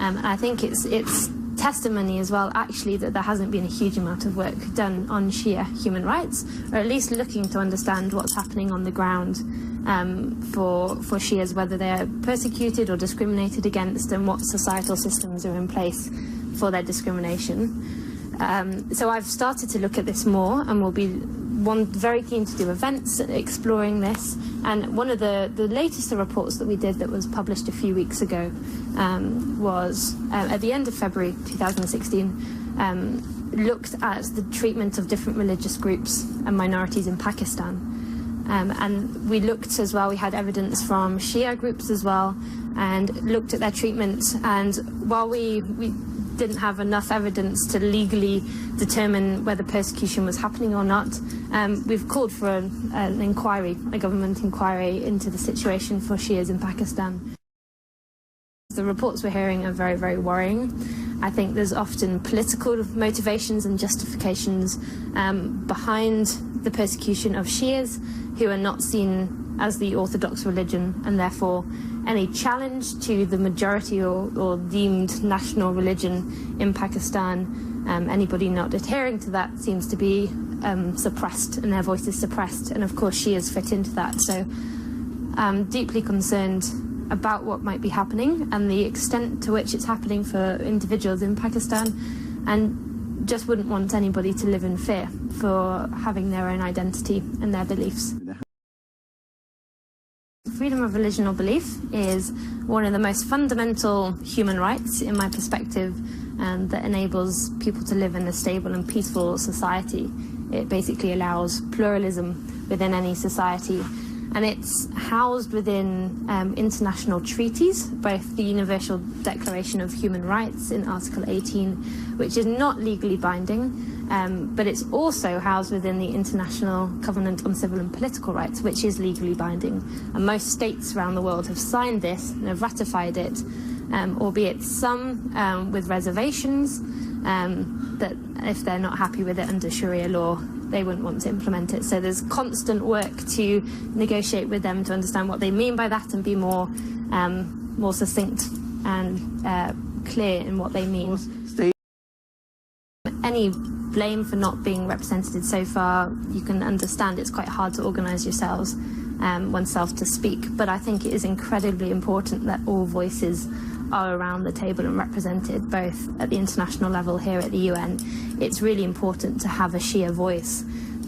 And I think it's testimony as well, actually, that there hasn't been a huge amount of work done on Shia human rights, or at least looking to understand what's happening on the ground for Shias, whether they're persecuted or discriminated against, and what societal systems are in place for their discrimination. So I've started to look at this more, and will be very keen to do events exploring this. And one of the latest reports that we did, that was published a few weeks ago, was at the end of February 2016, looked at the treatment of different religious groups and minorities in Pakistan. And we looked as well, we had evidence from Shia groups as well, and looked at their treatment. And while we didn't have enough evidence to legally determine whether persecution was happening or not, we've called for an inquiry, a government inquiry into the situation for Shias in Pakistan. The reports we're hearing are very, very worrying. I think there's often political motivations and justifications behind the persecution of Shias, who are not seen as the orthodox religion, and therefore any challenge to the majority or deemed national religion in Pakistan, anybody not adhering to that seems to be suppressed, and their voice is suppressed. And of course Shias fit into that. So I'm deeply concerned about what might be happening and the extent to which it's happening for individuals in Pakistan, and just wouldn't want anybody to live in fear for having their own identity and their beliefs. Freedom of religion or belief is one of the most fundamental human rights, in my perspective, that enables people to live in a stable and peaceful society. It basically allows pluralism within any society, and it's housed within international treaties, both the Universal Declaration of Human Rights in Article 18, which is not legally binding, but it's also housed within the International Covenant on Civil and Political Rights, which is legally binding. And most states around the world have signed this and have ratified it, albeit some with reservations, that if they're not happy with it under Sharia law, they wouldn't want to implement it. So there's constant work to negotiate with them to understand what they mean by that, and be more succinct and clear in what they mean. Any blame for not being represented so far, you can understand it's quite hard to organise oneself to speak, but I think it is incredibly important that all voices are around the table and represented, both at the international level here at the UN. It's really important to have a Shia voice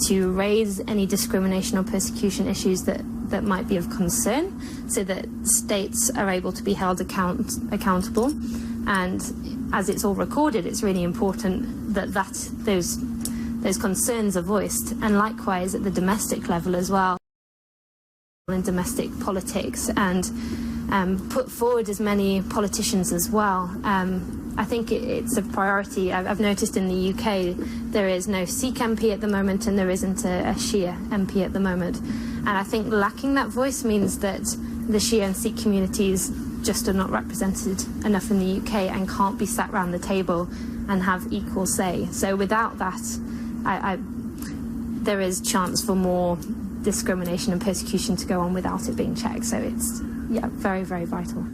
to raise any discrimination or persecution issues that might be of concern, so that states are able to be held accountable. And as it's all recorded, it's really important that those concerns are voiced, and likewise at the domestic level as well, in domestic politics, and put forward as many politicians as well. I think it's a priority. I've noticed in the UK there is no Sikh MP at the moment, and there isn't a Shia MP at the moment. And I think lacking that voice means that the Shia and Sikh communities just are not represented enough in the UK and can't be sat round the table and have equal say. So without that, there is chance for more discrimination and persecution to go on without it being checked. So it's, yeah, very, very vital.